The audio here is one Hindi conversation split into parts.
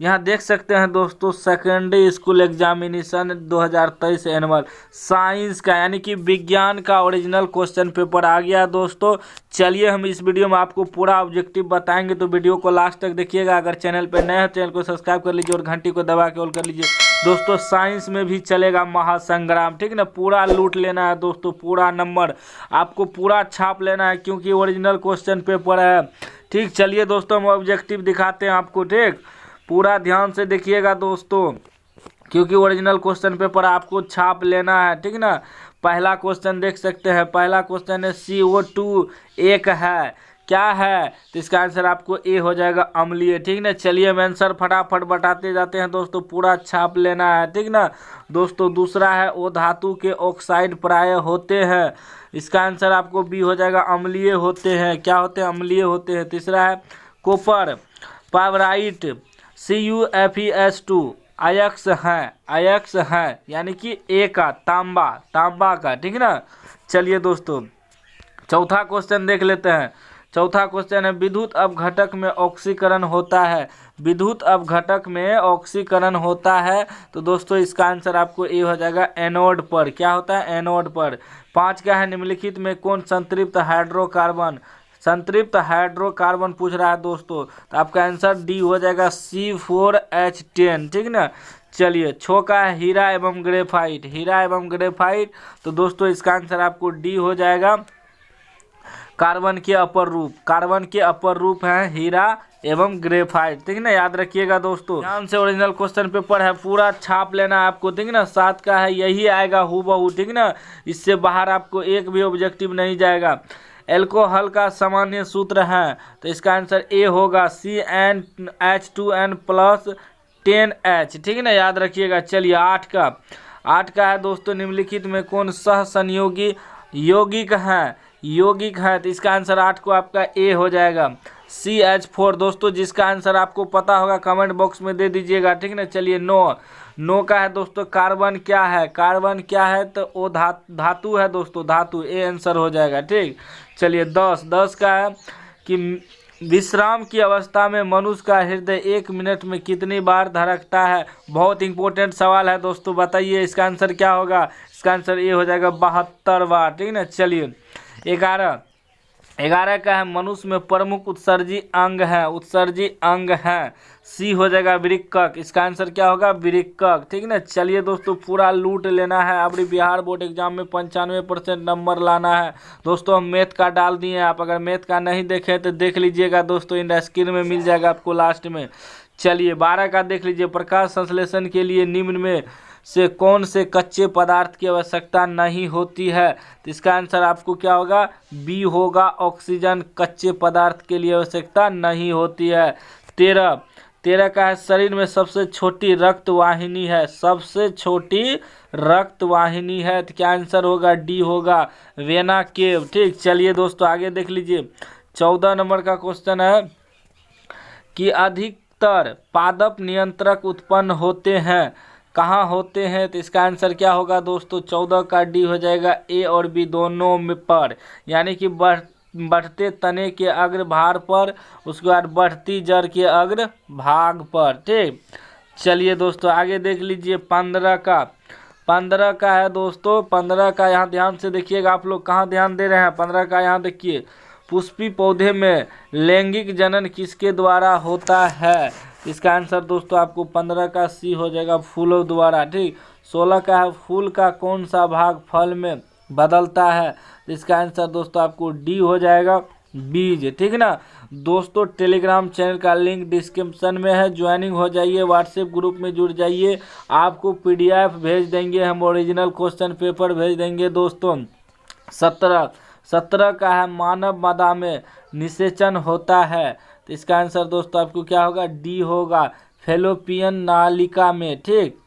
यहाँ देख सकते हैं दोस्तों secondary school examination 2023 annual science का यानी कि विज्ञान का ओरिजिनल क्वेश्चन पेपर आ गया दोस्तों। चलिए हम इस वीडियो में आपको पूरा ऑब्जेक्टिव बताएंगे, तो वीडियो को लास्ट तक देखिएगा। अगर चैनल पर नए हो चैनल को सब्सक्राइब कर लीजिए और घंटी को दबा के ऑल कर लीजिए। दोस्तों साइंस में भी चलेगा महासंग्राम, ठीक ना। पूरा लूट लेना है दोस्तों, पूरा नंबर आपको पूरा छाप लेना है क्योंकि ओरिजिनल क्वेश्चन पेपर है, ठीक। चलिए दोस्तों हम ऑब्जेक्टिव दिखाते हैं आपको, ठीक। पूरा ध्यान से देखिएगा दोस्तों क्योंकि ओरिजिनल क्वेश्चन पेपर आपको छाप लेना है, ठीक ना। पहला क्वेश्चन देख सकते हैं, पहला क्वेश्चन है CO2 एक है, क्या है, तो इसका आंसर आपको ए हो जाएगा अम्लीय, ठीक ना। चलिए हम आंसर फटाफट बताते जाते हैं दोस्तों, पूरा छाप लेना है, ठीक ना। दोस्तों दूसरा है ओ धातु के ऑक्साइड प्राय होते हैं, इसका आंसर आपको बी हो जाएगा अम्लीय होते हैं, क्या होते हैं, अम्लीय होते हैं। तीसरा है कॉपर पावराइट CuFeS2 अयस्क है, अयस्क है यानी कि ए का तांबा का, ठीक ना। चलिए दोस्तों चौथा क्वेश्चन देख लेते हैं। चौथा क्वेश्चन है विद्युत अपघटक में ऑक्सीकरण होता है, विद्युत अपघटक में ऑक्सीकरण होता है, तो दोस्तों इसका आंसर आपको ए हो जाएगा एनोड पर, क्या होता है, एनोड पर। 5 का है निम्नलिखित में कौन संतृप्त हाइड्रोकार्बन पूछ रहा है दोस्तों, तो आपका आंसर डी हो जाएगा C4H10, ठीक ना। चलिए 6 का है हीरा एवं ग्रेफाइट, तो दोस्तों इसका आंसर आपको डी हो जाएगा कार्बन के अपर रूप है हीरा एवं ग्रेफाइट, ठीक ना। याद रखिएगा दोस्तों, ध्यान से ओरिजिनल क्वेश्चन पेपर है, पूरा छाप लेना है आपको, ठीक ना। 7 का है यही आएगा हूबहू, ठीक ना, इससे बाहर आपको एक भी ऑब्जेक्टिव नहीं जाएगा। एल्कोहल का सामान्य सूत्र है, तो इसका आंसर ए होगा CnH2n+10H, ठीक है ना, याद रखिएगा। चलिए 8 का है दोस्तों निम्नलिखित में कौन सह संयोगी यौगिक है, तो इसका आंसर 8 को आपका ए हो जाएगा CH4 दोस्तों। जिसका आंसर आपको पता होगा कमेंट बॉक्स में दे दीजिएगा, ठीक ना। चलिए 9 का है दोस्तों कार्बन क्या है, तो वो धातु है दोस्तों, धातु, ए आंसर हो जाएगा, ठीक। चलिए 10 का है कि विश्राम की अवस्था में मनुष्य का हृदय 1 मिनट में कितनी बार धड़कता है। बहुत इंपॉर्टेंट सवाल है दोस्तों, बताइए इसका आंसर क्या होगा, इसका आंसर ये हो जाएगा 72 बार, ठीक ना। चलिए 11 का है मनुष्य में प्रमुख उत्सर्जी अंग है, सी हो जाएगा वृक्कक, इसका आंसर क्या होगा, वृक्कक, ठीक ना। चलिए दोस्तों पूरा लूट लेना है, अब बिहार बोर्ड एग्जाम में 95% नंबर लाना है दोस्तों। हम मैथ का डाल दिए हैं, आप अगर मैथ का नहीं देखे तो देख लीजिएगा दोस्तों, इन स्क्रीन में मिल जाएगा आपको लास्ट में। चलिए 12 का देख लीजिए, प्रकाश संश्लेषण के लिए निम्न में से कौन से कच्चे पदार्थ की आवश्यकता नहीं होती है, तो इसका आंसर आपको क्या होगा, बी होगा ऑक्सीजन कच्चे पदार्थ के लिए आवश्यकता नहीं होती है। 13 का है शरीर में सबसे छोटी रक्तवाहिनी है, तो क्या आंसर होगा, डी होगा वेना केव, ठीक। चलिए दोस्तों आगे देख लीजिए, 14 नंबर का क्वेश्चन है कि अधिकतर पादप नियंत्रक उत्पन्न होते हैं, कहाँ होते हैं, तो इसका आंसर क्या होगा दोस्तों, 14 का डी हो जाएगा ए और बी दोनों में पर, यानी कि बढ़ते तने के अग्रभाग पर, उसके बाद बढ़ती जड़ के अग्रभाग पर, ठीक। चलिए दोस्तों आगे देख लीजिए 15 का है दोस्तों। 15 का यहाँ ध्यान से देखिएगा, आप लोग कहाँ ध्यान दे रहे हैं। 15 का यहाँ देखिए, पुष्पी पौधे में लैंगिक जनन किसके द्वारा होता है, इसका आंसर दोस्तों आपको 15 का सी हो जाएगा फूलों द्वारा, ठीक। 16 का है फूल का कौन सा भाग फल में बदलता है, इसका आंसर दोस्तों आपको डी हो जाएगा बीज, ठीक ना। दोस्तों टेलीग्राम चैनल का लिंक डिस्क्रिप्शन में है, ज्वाइनिंग हो जाइए, व्हाट्सएप ग्रुप में जुड़ जाइए, आपको PDF भेज देंगे हम, ओरिजिनल क्वेश्चन पेपर भेज देंगे दोस्तों। 17 का है मानव मदा में निषेचन होता है, तो इसका आंसर दोस्तों आपको क्या होगा, डी होगा फेलोपियन नालिका में, ठीक।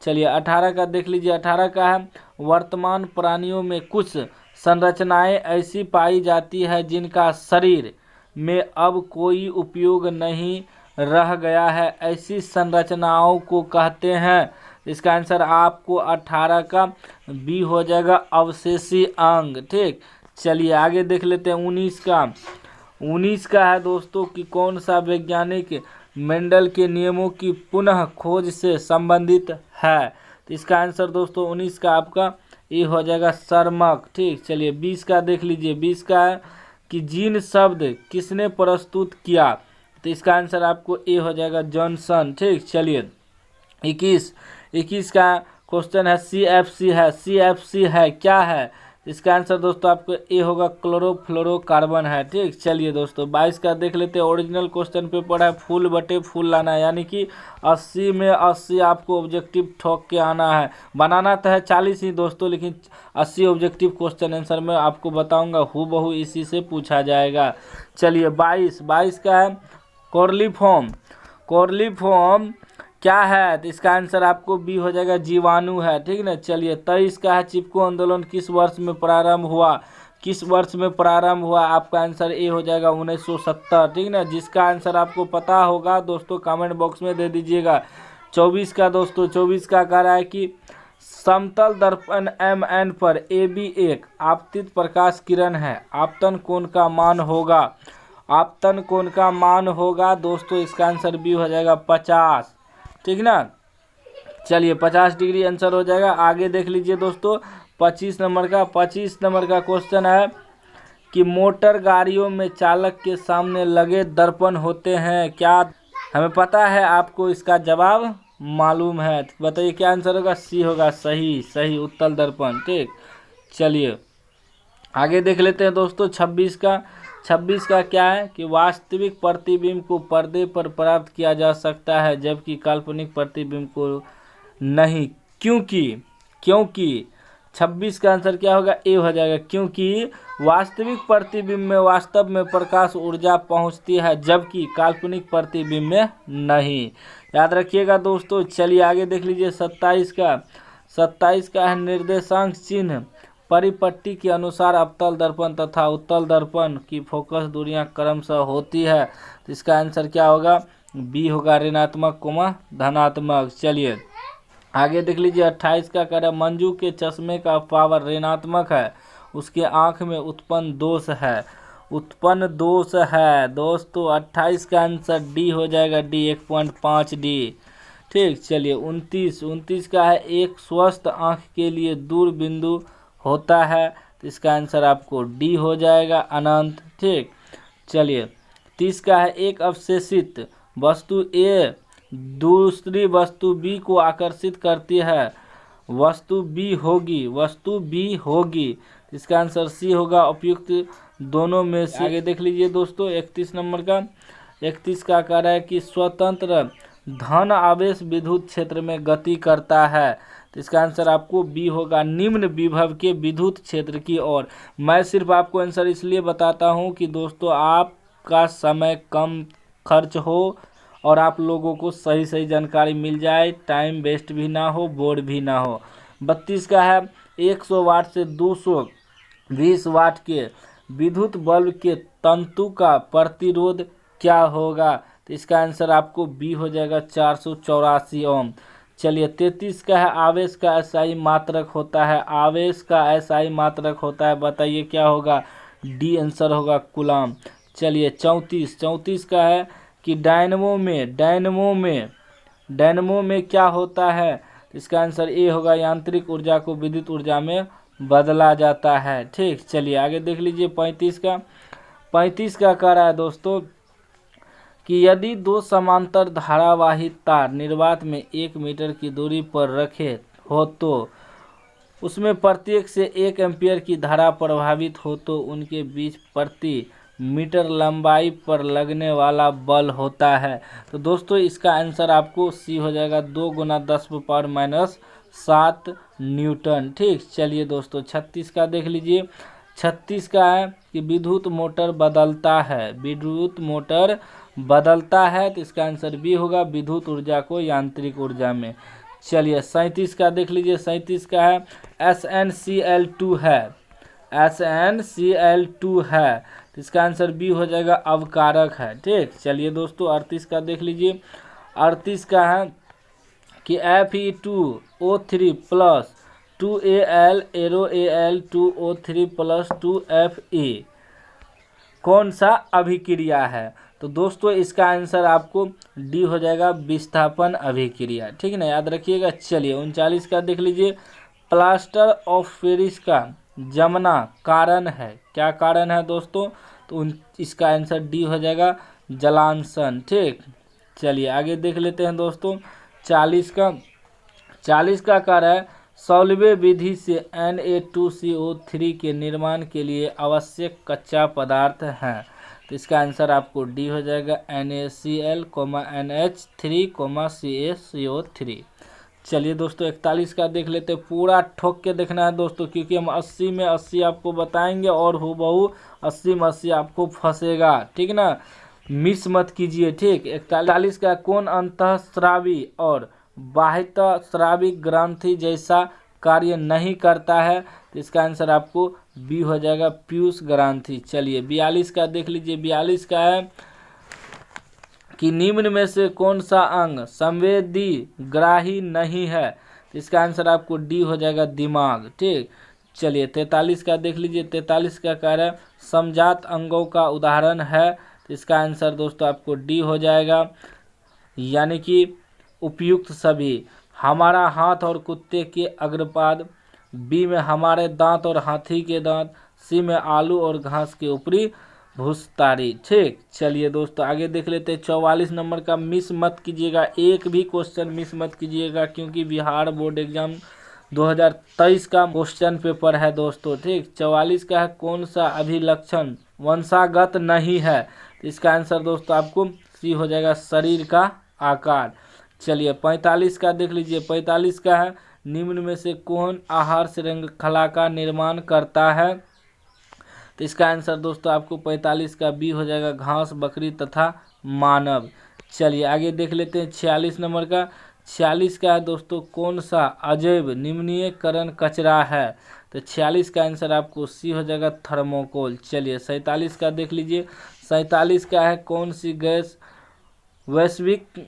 चलिए 18 का देख लीजिए, 18 का है वर्तमान प्राणियों में कुछ संरचनाएं ऐसी पाई जाती है जिनका शरीर में अब कोई उपयोग नहीं रह गया है, ऐसी संरचनाओं को कहते हैं, इसका आंसर आपको 18 का बी हो जाएगा अवशेषी अंग, ठीक। चलिए आगे देख लेते हैं 19 का है दोस्तों कि कौन सा वैज्ञानिक मेंडल के नियमों की पुनः खोज से संबंधित है। तो इसका आंसर दोस्तों 19 का आपका ये हो जाएगा सर्मक। ठीक, चलिए 20 का देख लीजिए। 20 का है कि जीन शब्द किसने प्रस्तुत किया। तो इसका आंसर आपको ए हो जाएगा जॉनसन। ठीक, चलिए 21 का क्वेश्चन है CFC है। CFC है क्या है। इसका आंसर दोस्तों आपको ए होगा क्लोरोफ्लोरोकार्बन है। ठीक, चलिए दोस्तों 22 का देख लेते हैं। ओरिजिनल क्वेश्चन पेपर है फूल बटे फूल लाना है, यानी कि 80 में 80 आपको ऑब्जेक्टिव ठोक के आना है। बनाना तो है 40 ही दोस्तों, लेकिन 80 ऑब्जेक्टिव क्वेश्चन आंसर में आपको बताऊंगा, हूबहू इसी से पूछा जाएगा। चलिए 22 का है कॉर्लीफॉर्म। कॉर्लीफॉर्म क्या है। तो इसका आंसर आपको बी हो जाएगा जीवाणु है। ठीक ना, चलिए 23 का है चिपको आंदोलन किस वर्ष में प्रारंभ हुआ। किस वर्ष में प्रारंभ हुआ, आपका आंसर ए हो जाएगा 1970। ठीक ना, जिसका आंसर आपको पता होगा दोस्तों कमेंट बॉक्स में दे दीजिएगा। 24 का दोस्तों 24 का कह रहा है कि समतल दर्पण MN पर AB एक आपतित प्रकाश किरण है, आपतन कोण का मान होगा। आपतन कोण का मान होगा दोस्तों, इसका आंसर बी हो जाएगा 50। ठीक ना, चलिए 50 डिग्री आंसर हो जाएगा। आगे देख लीजिए दोस्तों 25 नंबर का क्वेश्चन है कि मोटर गाड़ियों में चालक के सामने लगे दर्पण होते हैं क्या। हमें पता है, आपको इसका जवाब मालूम है। बताइए क्या आंसर होगा। सी होगा सही उत्तल दर्पण। ठीक, चलिए आगे देख लेते हैं दोस्तों 26 का क्या है कि वास्तविक प्रतिबिंब को पर्दे पर प्राप्त किया जा सकता है जबकि काल्पनिक प्रतिबिंब को नहीं। क्योंकि 26 का आंसर क्या होगा, ए हो जाएगा। क्योंकि वास्तविक प्रतिबिंब में वास्तव में प्रकाश ऊर्जा पहुंचती है जबकि काल्पनिक प्रतिबिंब में नहीं। याद रखिएगा दोस्तों। चलिए आगे देख लीजिए 27 का है निर्देशांक चिन्ह परिपट्टी के अनुसार अवतल दर्पण तथा उत्तल दर्पण की फोकस दूरियां क्रमशः होती है। तो इसका आंसर क्या होगा, बी होगा ऋणात्मक धनात्मक। चलिए आगे देख लीजिए 28 का कह रहा है मंजू के चश्मे का पावर ऋणात्मक है, उसके आंख में उत्पन्न दोष है दोस्तों। 28 का आंसर डी हो जाएगा, डी 1.5 डी। ठीक, चलिए 29 का है एक स्वस्थ आंख के लिए दूर बिंदु होता है। तो इसका आंसर आपको डी हो जाएगा अनंत। ठीक, चलिए 30 का है एक अवशेषित वस्तु ए दूसरी वस्तु बी को आकर्षित करती है, वस्तु बी होगी। इसका आंसर सी होगा उपयुक्त दोनों में से। आगे देख लीजिए दोस्तों 31 नंबर का 31 का कह रहा है कि स्वतंत्र धन आवेश विद्युत क्षेत्र में गति करता है। तो इसका आंसर आपको बी होगा निम्न विभव के विद्युत क्षेत्र की ओर। मैं सिर्फ आपको आंसर इसलिए बताता हूं कि दोस्तों आपका समय कम खर्च हो और आप लोगों को सही जानकारी मिल जाए, टाइम वेस्ट भी ना हो, बोर भी ना हो। 32 का है 100 वाट से 220 वाट के विद्युत बल्ब के तंतु का प्रतिरोध क्या होगा। तो इसका आंसर आपको बी हो जाएगा 484 ओम। चलिए 33 का है आवेश का SI मात्रक होता है, बताइए क्या होगा, डी आंसर होगा कूलम। चलिए 34 का है कि डायनमो में क्या होता है। इसका आंसर ए होगा यांत्रिक ऊर्जा को विद्युत ऊर्जा में बदला जाता है। ठीक, चलिए आगे देख लीजिए 35 का कह रहा है दोस्तों कि यदि दो समांतर धारावाही तार निर्वात में 1 मीटर की दूरी पर रखे हो तो उसमें प्रत्येक से 1 एम्पीयर की धारा प्रभावित हो तो उनके बीच प्रति मीटर लंबाई पर लगने वाला बल होता है। तो दोस्तों इसका आंसर आपको सी हो जाएगा 2 × 10⁻⁷ न्यूटन। ठीक, चलिए दोस्तों 36 का देख लीजिए। 36 का है कि विद्युत मोटर बदलता है। तो इसका आंसर बी होगा विद्युत ऊर्जा को यांत्रिक ऊर्जा में। चलिए 37 का देख लीजिए। 37 का है SnCl2 है। तो इसका आंसर बी हो जाएगा अवकारक है। ठीक, चलिए दोस्तों 38 का देख लीजिए। 38 का है कि Fe2O3 + 2Al AeroAl2O3 + 2Fe कौन सा अभिक्रिया है। तो तो दोस्तों इसका आंसर आपको डी हो जाएगा, विस्थापन अभिक्रिया। ठीक है ना, याद रखिएगा। चलिए 39 का देख लीजिए, प्लास्टर ऑफ पेरिस का जमना कारण है, क्या कारण है दोस्तों? तो इसका आंसर डी हो जाएगा, जलांशन। ठीक, चलिए आगे देख लेते हैं दोस्तों 40 का कार्य है, सौलवे विधि से Na2CO3 के निर्माण के लिए आवश्यक कच्चा पदार्थ है। तो इसका आंसर आपको डी हो जाएगा, NaCl, NH3, CaCO3। चलिए दोस्तों 41 का देख लेते हैं, पूरा ठोक के देखना है दोस्तों, क्योंकि हम 80 में 80 आपको बताएंगे और हूबहू 80 में 80 आपको फंसेगा। ठीक ना, मिस मत कीजिए। ठीक, 41 का, कौन अंतःस्रावी और बाह्यस्रावी ग्रंथि जैसा कार्य नहीं करता है? तो इसका आंसर आपको बी हो जाएगा, पीयूष ग्रंथि। चलिए 42 का देख लीजिए, 42 का है कि निम्न में से कौन सा अंग संवेदी ग्राही नहीं है? तो इसका आंसर आपको डी हो जाएगा, दिमाग। ठीक, चलिए 43 का देख लीजिए, 43 का कार्य समजात अंगों का उदाहरण है। तो इसका आंसर दोस्तों आपको डी हो जाएगा, यानी कि उपयुक्त सभी। हमारा हाथ और कुत्ते के अग्रपाद, बी में हमारे दांत और हाथी के दांत, सी में आलू और घास के ऊपरी भूसतारी। ठीक, चलिए दोस्तों आगे देख लेते हैं 44 नंबर का, मिस मत कीजिएगा, एक भी क्वेश्चन मिस मत कीजिएगा, क्योंकि बिहार बोर्ड एग्जाम 2023 का क्वेश्चन पेपर है दोस्तों। ठीक, 44 का है, कौन सा अभिलक्षण वंशागत नहीं है? तो इसका आंसर दोस्तों आपको सी हो जाएगा, शरीर का आकार। चलिए 45 का देख लीजिए, 45 का है, निम्न में से कौन आहार श्रृंखला का निर्माण करता है? तो इसका आंसर दोस्तों आपको 45 का बी हो जाएगा, घास, बकरी तथा मानव। चलिए आगे देख लेते हैं 46 नंबर का, 46 का है दोस्तों, कौन सा अजैव निम्नीकरण कचरा है? तो 46 का आंसर आपको सी हो जाएगा, थर्मोकोल। चलिए 47 का देख लीजिए, 47 का है, कौन सी गैस वैश्विक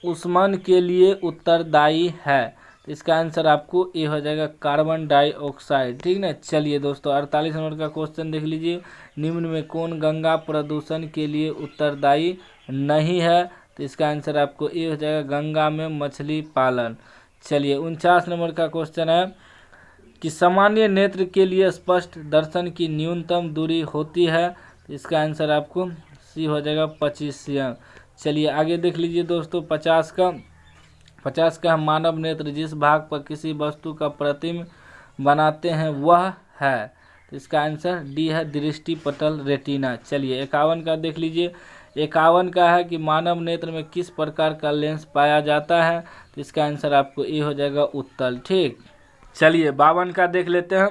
ऊष्मन के लिए उत्तरदायी है? तो इसका आंसर आपको ए हो जाएगा, कार्बन डाइऑक्साइड। ठीक ना, चलिए दोस्तों 48 नंबर का क्वेश्चन देख लीजिए, निम्न में कौन गंगा प्रदूषण के लिए उत्तरदायी नहीं है? तो इसका आंसर आपको ए हो जाएगा, गंगा में मछली पालन। चलिए 49 नंबर का क्वेश्चन है कि सामान्य नेत्र के लिए स्पष्ट दर्शन की न्यूनतम दूरी होती है? तो इसका आंसर आपको सी हो जाएगा, 25 cm। चलिए आगे देख लीजिए दोस्तों 50 का मानव नेत्र जिस भाग पर किसी वस्तु का प्रतिबिंब बनाते हैं वह है? तो इसका आंसर डी है, दृष्टि पटल, रेटिना। चलिए 51 का देख लीजिए, 51 का है कि मानव नेत्र में किस प्रकार का लेंस पाया जाता है? तो इसका आंसर आपको ए हो जाएगा, उत्तल। ठीक, चलिए 52 का देख लेते हैं,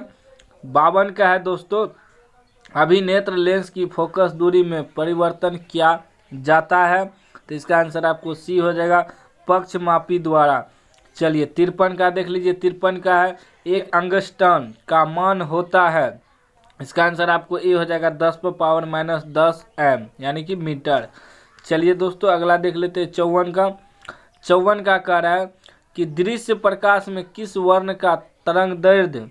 52 का है दोस्तों, अभिनेत्र लेंस की फोकस दूरी में परिवर्तन किया जाता है? तो इसका आंसर आपको सी हो जाएगा, पक्षमापी द्वारा। चलिए 53 का देख लीजिए, 53 का है, एक अंगस्टन का मान होता है? इसका आंसर आपको ए हो जाएगा, 10⁻⁻10 m, यानी कि मीटर। चलिए दोस्तों अगला देख लेते हैं 54 का कह रहा है कि दृश्य प्रकाश में किस वर्ण का तरंगदैर्ध्य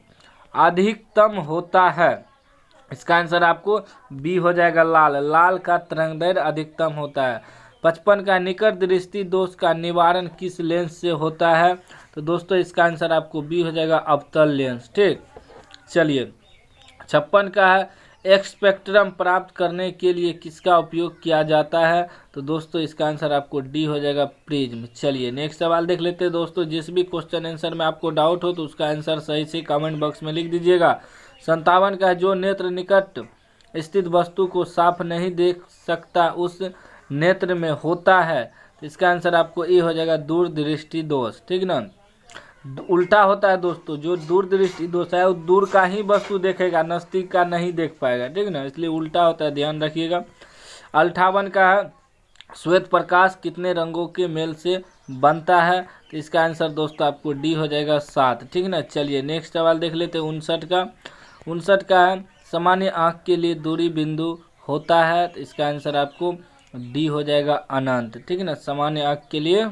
अधिकतम होता है? इसका आंसर आपको बी हो जाएगा, लाल का तरंगदैर्ध्य अधिकतम होता है। 55 का निकट दृष्टि दोष का निवारण किस लेंस से होता है? तो दोस्तों इसका आंसर आपको बी हो जाएगा, अवतल लेंस। ठीक, चलिए 56 का है, एक स्पेक्ट्रम प्राप्त करने के लिए किसका उपयोग किया जाता है? तो दोस्तों इसका आंसर आपको डी हो जाएगा, प्रिज्म। चलिए नेक्स्ट सवाल देख लेते हैं दोस्तों, जिस भी क्वेश्चन आंसर में आपको डाउट हो तो उसका आंसर सही से कमेंट बॉक्स में लिख दीजिएगा। 57 का है, जो नेत्र निकट स्थित वस्तु को साफ नहीं देख सकता उस नेत्र में होता है? तो इसका आंसर आपको ए हो जाएगा, दूरदृष्टि दोष। ठीक ना, उल्टा होता है दोस्तों, जो दूरदृष्टि दोष है वो दूर का ही वस्तु देखेगा, नज़दीक का नहीं देख पाएगा। ठीक ना, इसलिए उल्टा होता है, ध्यान रखिएगा। 58 का है, श्वेत प्रकाश कितने रंगों के मेल से बनता है? तो इसका आंसर दोस्तों आपको डी हो जाएगा, 7। ठीक ना, चलिए नेक्स्ट सवाल देख लेते हैं 59 का है, सामान्य आँख के लिए दूरी बिंदु होता है? तो इसका आंसर आपको डी हो जाएगा, अनंत। ठीक है ना, सामान्य आँख के लिए।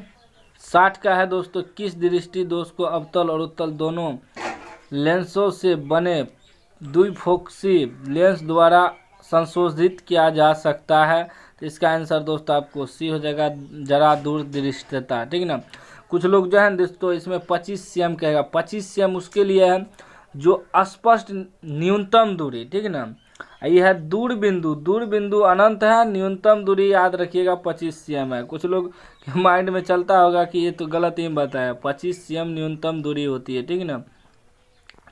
60 का है दोस्तों, किस दृष्टि दोष को अवतल और उत्तल दोनों लेंसों से बने द्विफोक्सी लेंस द्वारा संशोधित किया जा सकता है? तो इसका आंसर दोस्तों आपको सी हो जाएगा, जरा दूर दृष्टिता, ठीक ना। कुछ लोग जो है दोस्तों इसमें 25 cm कहेगा। 25 cm उसके लिए है जो स्पष्ट न्यूनतम दूरी, ठीक ना। यह है दूर बिंदु, दूर बिंदु अनंत है, न्यूनतम दूरी याद रखिएगा 25 cm है। कुछ लोग के माइंड में चलता होगा कि ये तो गलत ही बताया, 25 cm न्यूनतम दूरी होती है, ठीक ना।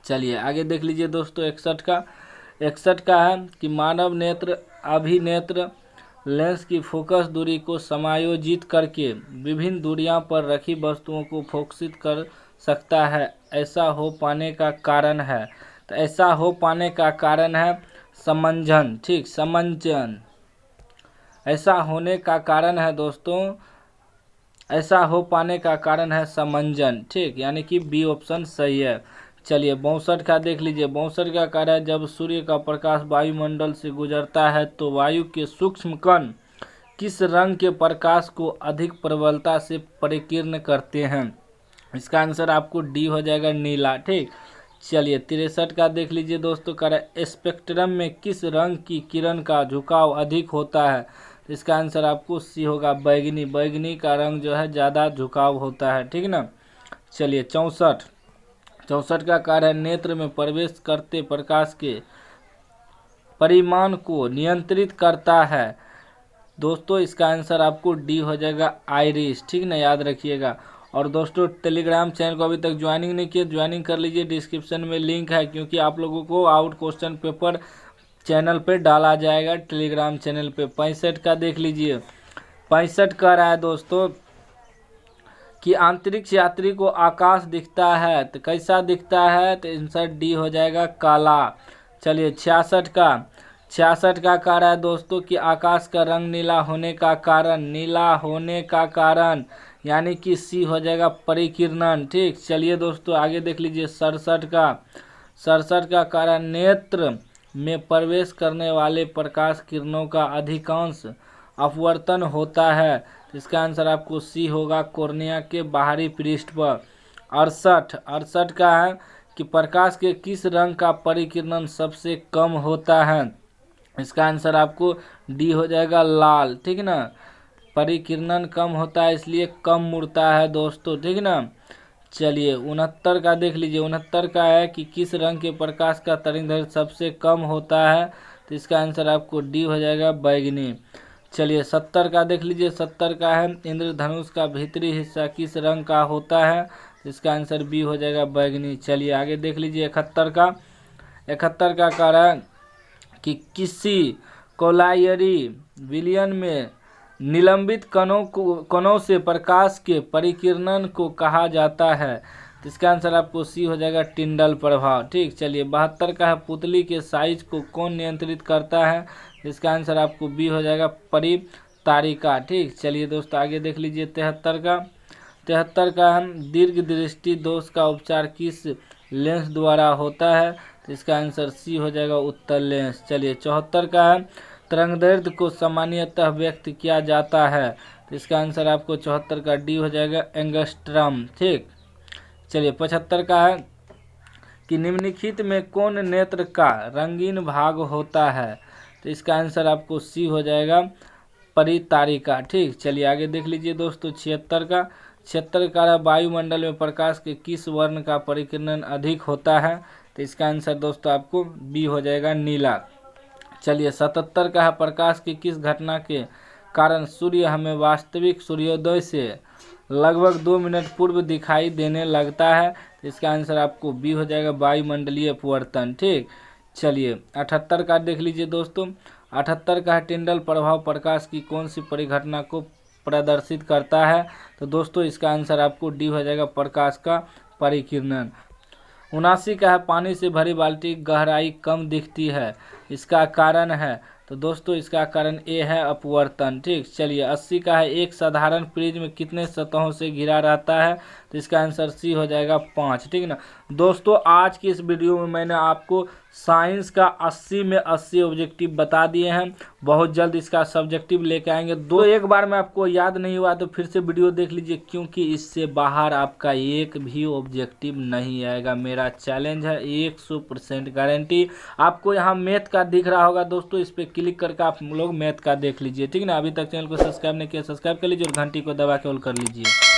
चलिए आगे देख लीजिए दोस्तों 61 का है कि मानव नेत्र अभिनेत्र लेंस की फोकस दूरी को समायोजित करके विभिन्न दूरियां पर रखी वस्तुओं को फोकसित कर सकता है। ऐसा हो पाने का कारण है, तो ऐसा हो पाने का कारण है समंजन, ठीक, समंजन। ऐसा होने का कारण है दोस्तों, ऐसा हो पाने का कारण है समंजन, ठीक, यानी कि बी ऑप्शन सही है। चलिए 62 का देख लीजिए। 62 का कार्य है जब सूर्य का प्रकाश वायुमंडल से गुजरता है तो वायु के सूक्ष्म कण किस रंग के प्रकाश को अधिक प्रबलता से परिकीर्ण करते हैं। इसका आंसर आपको डी हो जाएगा, नीला, ठीक। चलिए 63 का देख लीजिए दोस्तों, कार्य स्पेक्ट्रम में किस रंग की किरण का झुकाव अधिक होता है। तो इसका आंसर आपको सी होगा, बैगनी। बैगनी का रंग जो है ज़्यादा झुकाव होता है, ठीक ना। चलिए 64 का कार्य है नेत्र में प्रवेश करते प्रकाश के परिमाण को नियंत्रित करता है। दोस्तों इसका आंसर आपको डी हो जाएगा, आइरिस, ठीक ना, याद रखिएगा। और दोस्तों टेलीग्राम चैनल को अभी तक ज्वाइनिंग नहीं किया, ज्वाइनिंग कर लीजिए, डिस्क्रिप्शन में लिंक है, क्योंकि आप लोगों को आउट क्वेश्चन पेपर चैनल पे डाला जाएगा, टेलीग्राम चैनल पे। 65 का देख लीजिए। 65 का रहा है दोस्तों कि अंतरिक्ष यात्री को आकाश दिखता है, तो कैसा दिखता है, तो आंसर डी हो जाएगा, काला। चलिए 66 का कार्य है दोस्तों कि आकाश का रंग नीला होने का कारण, नीला होने का कारण यानी कि सी हो जाएगा, परिकिरणन, ठीक। चलिए दोस्तों आगे देख लीजिए 67 का कार्य नेत्र में प्रवेश करने वाले प्रकाश किरणों का अधिकांश अपवर्तन होता है। इसका आंसर आपको सी होगा, कॉर्निया के बाहरी पृष्ठ पर। 68 का है कि प्रकाश के किस रंग का परिकिरणन सबसे कम होता है। इसका आंसर आपको डी हो जाएगा, लाल, ठीक ना। परिकिरणन कम होता है इसलिए कम मुड़ता है दोस्तों, ठीक ना। चलिए 69 का देख लीजिए। 69 का है कि किस रंग के प्रकाश का तरंगदैर्घ्य सबसे कम होता है। तो इसका आंसर आपको डी हो जाएगा, बैगनी। चलिए 70 का देख लीजिए। 70 का है इंद्रधनुष का भीतरी हिस्सा किस रंग का होता है। तो इसका आंसर बी हो जाएगा, बैगनी। चलिए आगे देख लीजिए 71 का कारण कि किसी कोलायरी विलयन में निलंबित कणों से प्रकाश के परिकिरणन को कहा जाता है। तो इसका आंसर आपको सी हो जाएगा, टिंडल प्रभाव, ठीक। चलिए 72 का है पुतली के साइज को कौन नियंत्रित करता है। इसका आंसर आपको बी हो जाएगा, परितारिका, ठीक। चलिए दोस्तों आगे देख लीजिए 73 का हम दीर्घ दृष्टि दोष का उपचार किस लेंस द्वारा होता है। तो इसका आंसर सी हो जाएगा, उत्तल लेंस। चलिए 74 का है तरंगदैर्घ्य को सामान्यतः व्यक्त किया जाता है। तो इसका आंसर आपको 74 का डी हो जाएगा, एंगस्ट्रम, ठीक। चलिए 75 का है कि निम्नलिखित में कौन नेत्र का रंगीन भाग होता है। तो इसका आंसर आपको सी हो जाएगा, परितारिका, ठीक। चलिए आगे देख लीजिए दोस्तों 76 का वायुमंडल में प्रकाश के किस वर्ण का परिकिरणन अधिक होता है। तो इसका आंसर दोस्तों आपको बी हो जाएगा, नीला। चलिए 77 का है प्रकाश की किस घटना के कारण सूर्य हमें वास्तविक सूर्योदय से लगभग 2 मिनट पूर्व दिखाई देने लगता है। तो इसका आंसर आपको बी हो जाएगा, वायुमंडलीय अपवर्तन, ठीक। चलिए 78 का देख लीजिए दोस्तों। 78 का है टिंडल प्रभाव प्रकाश की कौन सी परिघटना को प्रदर्शित करता है। तो दोस्तों इसका आंसर आपको डी हो जाएगा, प्रकाश का परिकिरणन। 79 का है पानी से भरी बाल्टी गहराई कम दिखती है, इसका कारण है। तो दोस्तों इसका कारण ए है, अपवर्तन, ठीक। चलिए 80 का है एक साधारण प्रिज्म कितने सतहों से घिरा रहता है। तो इसका आंसर सी हो जाएगा, 5, ठीक ना। दोस्तों आज की इस वीडियो में मैंने आपको साइंस का 80 में 80 ऑब्जेक्टिव बता दिए हैं। बहुत जल्द इसका सब्जेक्टिव लेके आएंगे। दो एक बार में आपको याद नहीं हुआ तो फिर से वीडियो देख लीजिए, क्योंकि इससे बाहर आपका एक भी ऑब्जेक्टिव नहीं आएगा। मेरा चैलेंज है, 100% गारंटी। आपको यहाँ मैथ का दिख रहा होगा दोस्तों, इस पर क्लिक करके आप लोग मैथ का देख लीजिए, ठीक ना। अभी तक चैनल को सब्सक्राइब नहीं किया, सब्सक्राइब कर लीजिए और घंटी को दबा के ऑल कर लीजिए।